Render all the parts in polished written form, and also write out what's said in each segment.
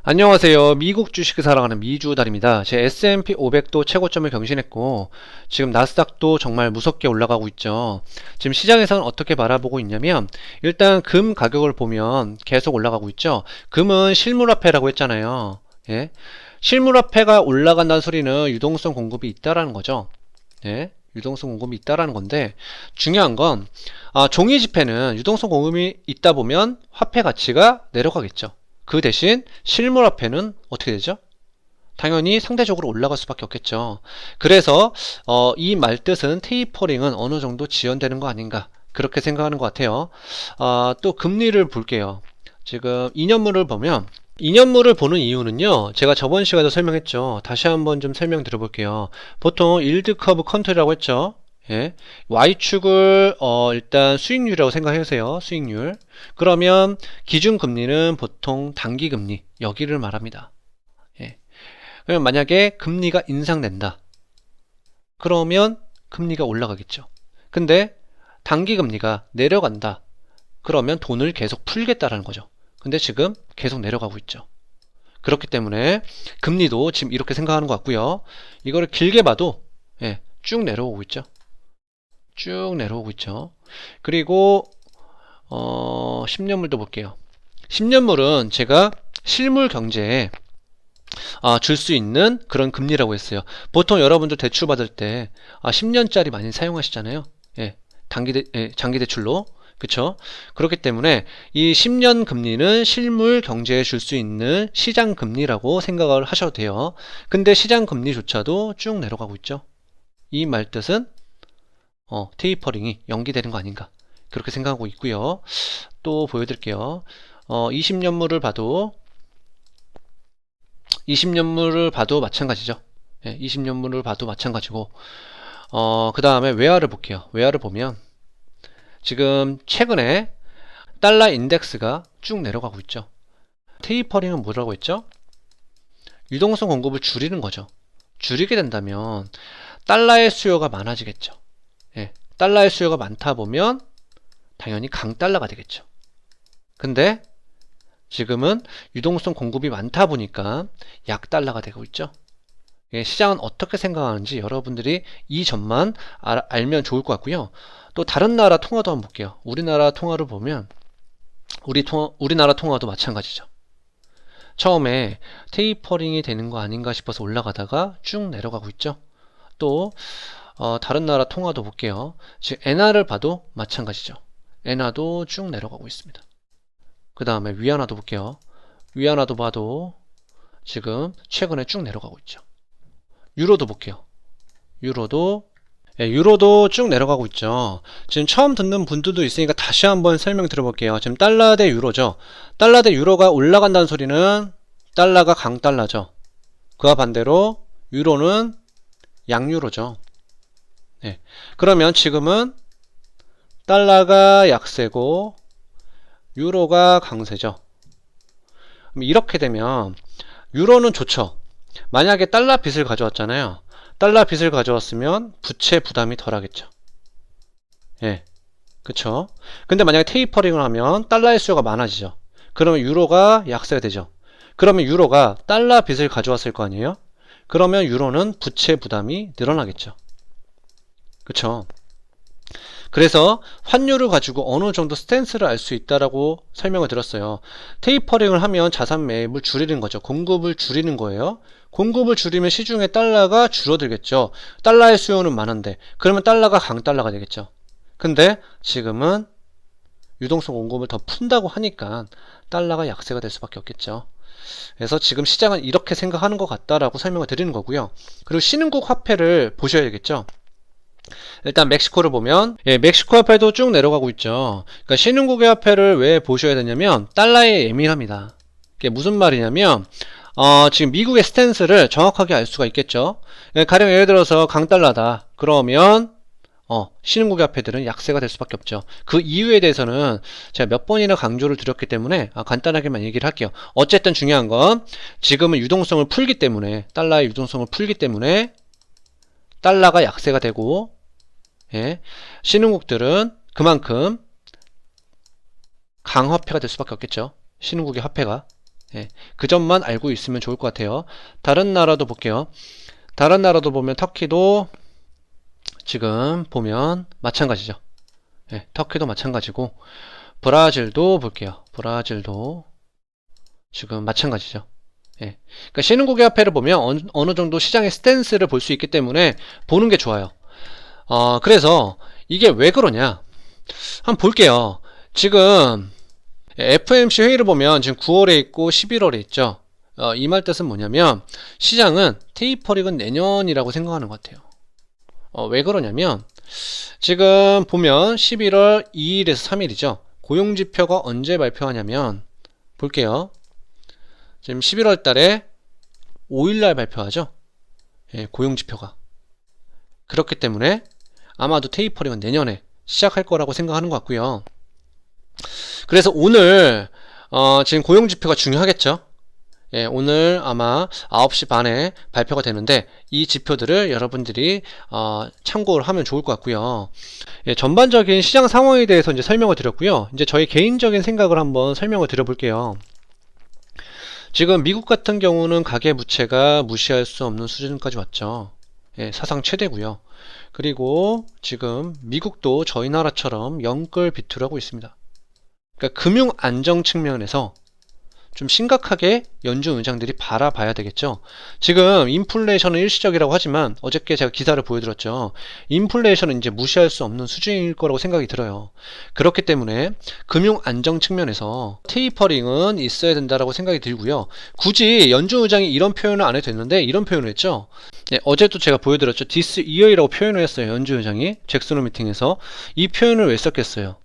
안녕하세요. 미국 주식을 사랑하는 미주달입니다. 제 S&P 500도 최고점을 경신했고 지금 나스닥도 정말 무섭게 올라가고 있죠. 지금 시장에서는 어떻게 바라보고 있냐면 일단 금 가격을 보면 계속 올라가고 있죠. 금은 실물화폐라고 했잖아요. 예. 실물화폐가 올라간다는 소리는 유동성 공급이 있다라는 거죠. 예. 유동성 공급이 있다라는 건데 중요한 건 종이 지폐는 유동성 공급이 있다 보면 화폐 가치가 내려가겠죠. 그 대신 실물화폐는 어떻게 되죠? 당연히 상대적으로 올라갈 수밖에 없겠죠. 그래서 이 말뜻은 테이퍼링은 어느 정도 지연되는 거 아닌가 그렇게 생각하는 것 같아요. 또 금리를 볼게요. 지금 2년물을 보면 2년물을 보는 이유는요, 제가 저번 시간에도 설명했죠. 다시 한번 좀 설명 드려볼게요. 보통 일드 커브 컨트리라고 했죠. 예. Y축을 일단 수익률이라고 생각해주세요. 수익률. 그러면 기준금리는 보통 단기금리 여기를 말합니다. 예. 그러면 만약에 금리가 인상된다. 그러면 금리가 올라가겠죠. 근데 단기금리가 내려간다. 그러면 돈을 계속 풀겠다라는 거죠. 근데 지금 계속 내려가고 있죠. 그렇기 때문에 금리도 지금 이렇게 생각하는 것 같고요. 이거를 길게 봐도 쭉 내려오고 있죠. 쭉 내려오고 있죠. 그리고 10년물도 볼게요. 10년물은 제가 실물 경제에 줄 수 있는 그런 금리라고 했어요. 보통 여러분들 대출 받을 때 10년짜리 많이 사용하시잖아요. 장기 대출로. 그쵸? 그렇기 때문에 이 10년 금리는 실물 경제에 줄 수 있는 시장 금리라고 생각을 하셔도 돼요. 근데 시장 금리조차도 쭉 내려가고 있죠. 이 말뜻은 테이퍼링이 연기되는 거 아닌가 그렇게 생각하고 있고요. 또 보여드릴게요. 20년물을 봐도 마찬가지죠. 20년물을 봐도 마찬가지고 그 다음에 외화를 볼게요. 외화를 보면 지금 최근에 달러 인덱스가 쭉 내려가고 있죠. 테이퍼링은 뭐라고 했죠? 유동성 공급을 줄이는 거죠. 줄이게 된다면 달러의 수요가 많아지겠죠. 달러의 수요가 많다 보면 당연히 강달러가 되겠죠. 근데 지금은 유동성 공급이 많다 보니까 약달러가 되고 있죠. 시장은 어떻게 생각하는지 여러분들이 이 점만 알면 좋을 것 같고요. 또 다른 나라 통화도 한번 볼게요. 우리나라 통화를 보면 우리나라 통화도 마찬가지죠. 처음에 테이퍼링이 되는 거 아닌가 싶어서 올라가다가 쭉 내려가고 있죠. 또 다른 나라 통화도 볼게요. 지금 엔화를 봐도 마찬가지죠. 엔화도 쭉 내려가고 있습니다. 그 다음에 위안화도 볼게요. 위안화도 봐도 지금 최근에 쭉 내려가고 있죠. 유로도 볼게요. 유로도 쭉 내려가고 있죠. 지금 처음 듣는 분들도 있으니까 다시 한번 설명 드려볼게요. 지금 달러 대 유로죠. 달러 대 유로가 올라간다는 소리는 달러가 강달러죠. 그와 반대로 유로는 양유로죠. 그러면 지금은 달러가 약세고 유로가 강세죠. 이렇게 되면 유로는 좋죠. 만약에 달러 빚을 가져왔잖아요. 달러 빚을 가져왔으면 부채 부담이 덜하겠죠. 그쵸? 근데 만약에 테이퍼링을 하면 달러의 수요가 많아지죠. 그러면 유로가 약세가 되죠. 그러면 유로가 달러 빚을 가져왔을 거 아니에요? 그러면 유로는 부채 부담이 늘어나겠죠. 그쵸? 그래서 환율을 가지고 어느 정도 스탠스를 알 수 있다라고 설명을 드렸어요. 테이퍼링을 하면 자산 매입을 줄이는 거죠. 공급을 줄이는 거예요. 공급을 줄이면 시중에 달러가 줄어들겠죠. 달러의 수요는 많은데 그러면 달러가 강달러가 되겠죠. 근데 지금은 유동성 공급을 더 푼다고 하니까 달러가 약세가 될 수밖에 없겠죠. 그래서 지금 시장은 이렇게 생각하는 것 같다라고 설명을 드리는 거고요. 그리고 신흥국 화폐를 보셔야겠죠. 일단 멕시코를 보면 멕시코 화폐도 쭉 내려가고 있죠. 그러니까 신흥국의 화폐를 왜 보셔야 되냐면 달러에 예민합니다. 그게 무슨 말이냐면 지금 미국의 스탠스를 정확하게 알 수가 있겠죠. 가령 예를 들어서 강달러다 그러면 신흥국의 화폐들은 약세가 될 수밖에 없죠. 그 이유에 대해서는 제가 몇 번이나 강조를 드렸기 때문에 간단하게만 얘기를 할게요. 어쨌든 중요한 건 지금은 유동성을 풀기 때문에 달러의 유동성을 풀기 때문에 달러가 약세가 되고 신흥국들은 그만큼 강화폐가 될 수밖에 없겠죠. 신흥국의 화폐가 예, 그 점만 알고 있으면 좋을 것 같아요. 다른 나라도 볼게요. 다른 나라도 보면 터키도 지금 보면 마찬가지죠. 예, 터키도 마찬가지고 브라질도 볼게요. 브라질도 지금 마찬가지죠. 예. 그러니까 신흥국의 화폐를 보면 어느 정도 시장의 스탠스를 볼 수 있기 때문에 보는 게 좋아요. 그래서 이게 왜 그러냐? 한번 볼게요. 지금 FOMC 회의를 보면 지금 9월에 있고 11월에 있죠. 이 말 뜻은 뭐냐면 시장은 테이퍼링은 내년이라고 생각하는 것 같아요. 왜 그러냐면 지금 보면 11월 2일에서 3일이죠. 고용지표가 언제 발표하냐면 볼게요. 지금 11월 달에 5일날 발표하죠. 예, 고용지표가. 그렇기 때문에 아마도 테이퍼링은 내년에 시작할 거라고 생각하는 것 같고요. 그래서 오늘 지금 고용지표가 중요하겠죠. 예, 오늘 아마 9시 반에 발표가 되는데 이 지표들을 여러분들이 참고를 하면 좋을 것 같고요. 예, 전반적인 시장 상황에 대해서 이제 설명을 드렸고요. 이제 저희 개인적인 생각을 한번 설명을 드려볼게요. 지금 미국 같은 경우는 가계부채가 무시할 수 없는 수준까지 왔죠. 예, 사상 최대고요. 그리고 지금 미국도 저희 나라처럼 영끌 비투를 하고 있습니다. 그러니까 금융 안정 측면에서 좀 심각하게 연준 의장들이 바라봐야 되겠죠. 지금 인플레이션은 일시적이라고 하지만 어저께 제가 기사를 보여드렸죠. 인플레이션은 이제 무시할 수 없는 수준일 거라고 생각이 들어요. 그렇기 때문에 금융 안정 측면에서 테이퍼링은 있어야 된다라고 생각이 들고요. 굳이 연준 의장이 이런 표현을 안 해도 됐는데 이런 표현을 했죠. 네, 어제도 제가 보여드렸죠. This year이라고 표현을 했어요. 연준 의장이 잭슨 홀 미팅에서. 이 표현을 왜 썼겠어요?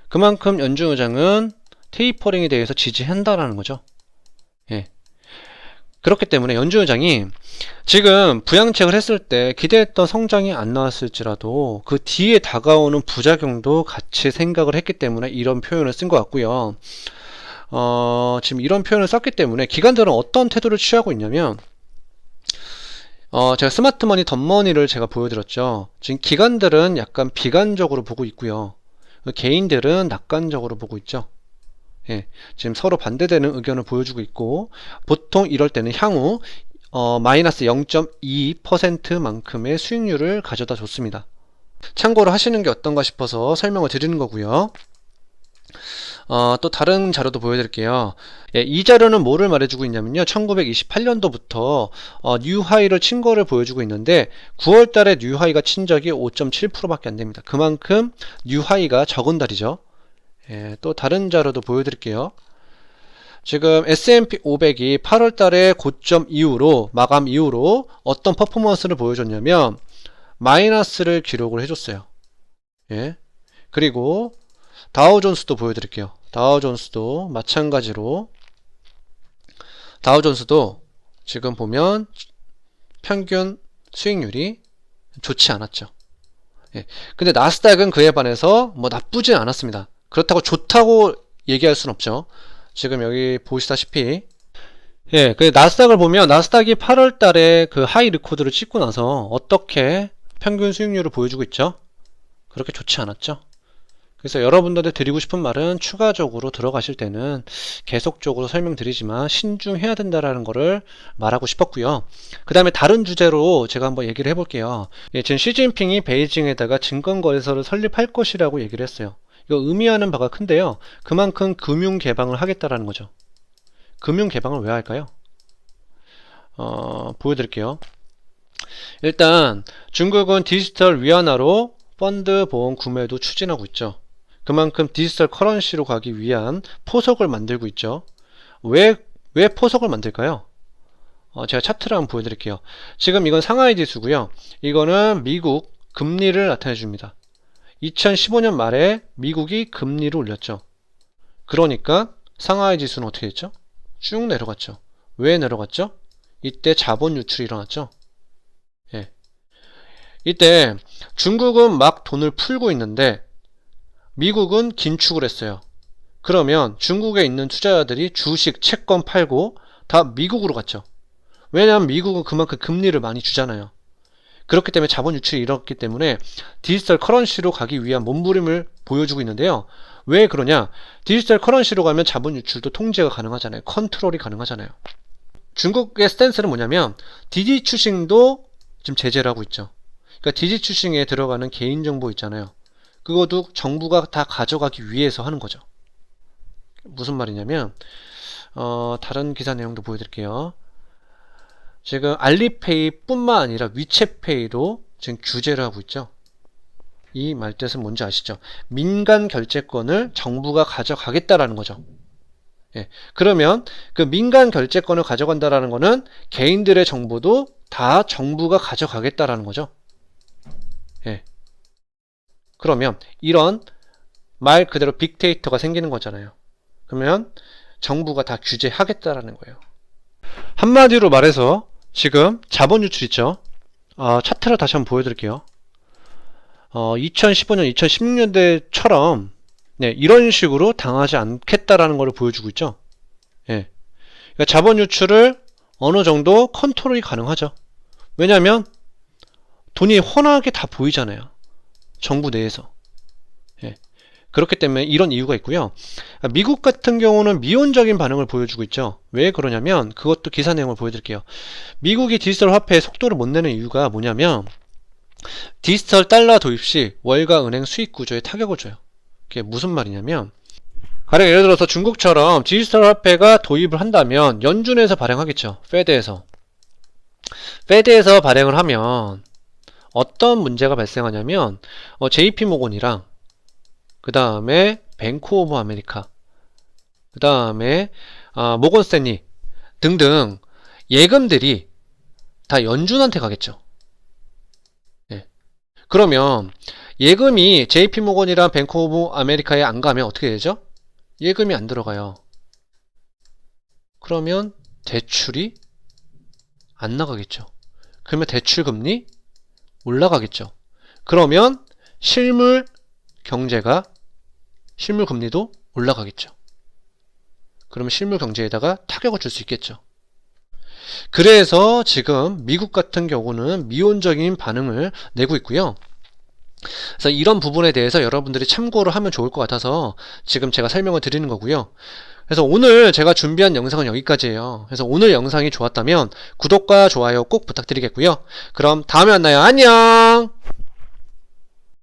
그만큼 연준 의장은 테이퍼링에 대해서 지지한다라는 거죠. 예. 그렇기 때문에 연준 의장이 지금 부양책을 했을 때 기대했던 성장이 안 나왔을지라도 그 뒤에 다가오는 부작용도 같이 생각을 했기 때문에 이런 표현을 쓴 것 같고요. 지금 이런 표현을 썼기 때문에 기관들은 어떤 태도를 취하고 있냐면 제가 스마트머니 덤머니를 제가 보여드렸죠. 지금 기관들은 약간 비관적으로 보고 있고요. 개인들은 낙관적으로 보고 있죠. 예, 지금 서로 반대되는 의견을 보여주고 있고 보통 이럴 때는 향후 마이너스 0.2%만큼의 수익률을 가져다 줬습니다. 참고로 하시는 게 어떤가 싶어서 설명을 드리는 거고요. 또 다른 자료도 보여드릴게요. 예, 이 자료는 뭐를 말해주고 있냐면요. 1928년도부터 뉴하이를 친 거를 보여주고 있는데 9월 달에 뉴하이가 친 적이 5.7%밖에 안 됩니다. 그만큼 뉴하이가 적은 달이죠. 예, 또 다른 자료도 보여드릴게요. 지금 S&P 500이 8월 달에 고점 이후로 마감 이후로 어떤 퍼포먼스를 보여줬냐면 마이너스를 기록을 해줬어요. 예. 그리고 다우존스도 보여드릴게요. 다우존스도 마찬가지로 다우존스도 지금 보면 평균 수익률이 좋지 않았죠. 예. 근데 나스닥은 그에 반해서 뭐 나쁘진 않았습니다. 그렇다고 좋다고 얘기할 순 없죠. 지금 여기 보시다시피 예, 그 나스닥을 보면 나스닥이 8월 달에 그 하이 리코드를 찍고 나서 어떻게 평균 수익률을 보여주고 있죠? 그렇게 좋지 않았죠. 그래서 여러분들한테 드리고 싶은 말은 추가적으로 들어가실 때는 계속적으로 설명드리지만 신중해야 된다라는 거를 말하고 싶었고요. 그 다음에 다른 주제로 제가 한번 얘기를 해볼게요. 예, 지금 시진핑이 베이징에다가 증권거래소를 설립할 것이라고 얘기를 했어요. 이거 의미하는 바가 큰데요. 그만큼 금융 개방을 하겠다라는 거죠. 금융 개방을 왜 할까요? 보여드릴게요. 일단 중국은 디지털 위안화로 펀드 보험 구매도 추진하고 있죠. 그만큼 디지털 커런시로 가기 위한 포석을 만들고 있죠. 왜 포석을 만들까요? 제가 차트를 한번 보여드릴게요. 지금 이건 상하이 지수고요. 이거는 미국 금리를 나타내 줍니다. 2015년 말에 미국이 금리를 올렸죠. 그러니까 상하이 지수는 어떻게 됐죠? 쭉 내려갔죠. 왜 내려갔죠? 이때 자본 유출이 일어났죠. 예. 이때 중국은 막 돈을 풀고 있는데 미국은 긴축을 했어요. 그러면 중국에 있는 투자자들이 주식, 채권 팔고 다 미국으로 갔죠. 왜냐하면 미국은 그만큼 금리를 많이 주잖아요. 그렇기 때문에 자본 유출이 일어났기 때문에 디지털 커런시로 가기 위한 몸부림을 보여주고 있는데요. 왜 그러냐? 디지털 커런시로 가면 자본 유출도 통제가 가능하잖아요. 컨트롤이 가능하잖아요. 중국의 스탠스는 뭐냐면 디지 추싱도 지금 제재를 하고 있죠. 그러니까 디지 추싱에 들어가는 개인정보 있잖아요. 그것도 정부가 다 가져가기 위해서 하는 거죠. 무슨 말이냐면 다른 기사 내용도 보여드릴게요. 지금 알리페이 뿐만 아니라 위챗페이도 지금 규제를 하고 있죠. 이 말뜻은 뭔지 아시죠? 민간 결제권을 정부가 가져가겠다라는 거죠. 예. 그러면 그 민간 결제권을 가져간다라는 거는 개인들의 정보도 다 정부가 가져가겠다라는 거죠. 예. 그러면 이런 말 그대로 빅데이터가 생기는 거잖아요. 그러면 정부가 다 규제하겠다라는 거예요. 한마디로 말해서 지금 자본 유출 있죠. 차트를 다시 한번 보여드릴게요. 2015년, 2016년대처럼 이런 식으로 당하지 않겠다라는 것을 보여주고 있죠. 예. 그러니까 자본 유출을 어느 정도 컨트롤이 가능하죠. 왜냐하면 돈이 훤하게 다 보이잖아요. 정부 내에서. 예. 그렇기 때문에 이런 이유가 있고요. 미국 같은 경우는 미온적인 반응을 보여주고 있죠. 왜 그러냐면 그것도 기사 내용을 보여드릴게요. 미국이 디지털 화폐의 속도를 못 내는 이유가 뭐냐면 디지털 달러 도입 시 월가 은행 수익 구조에 타격을 줘요. 그게 무슨 말이냐면 가령 예를 들어서 중국처럼 디지털 화폐가 도입을 한다면 연준에서 발행하겠죠. 페드에서 발행을 하면 어떤 문제가 발생하냐면 JP모건이랑 그 다음에 뱅크 오브 아메리카 그 다음에 모건 스탠리 등등 예금들이 다 연준한테 가겠죠. 예. 그러면 예금이 JP모건이랑 뱅크 오브 아메리카에 안 가면 어떻게 되죠? 예금이 안 들어가요. 그러면 대출이 안 나가겠죠. 그러면 대출 금리 올라가겠죠. 그러면 실물 금리도 올라가겠죠. 그러면 실물 경제에다가 타격을 줄 수 있겠죠. 그래서 지금 미국 같은 경우는 미온적인 반응을 내고 있고요. 그래서 이런 부분에 대해서 여러분들이 참고를 하면 좋을 것 같아서 지금 제가 설명을 드리는 거고요. 그래서 오늘 제가 준비한 영상은 여기까지예요. 그래서 오늘 영상이 좋았다면 구독과 좋아요 꼭 부탁드리겠고요. 그럼 다음에 만나요. 안녕!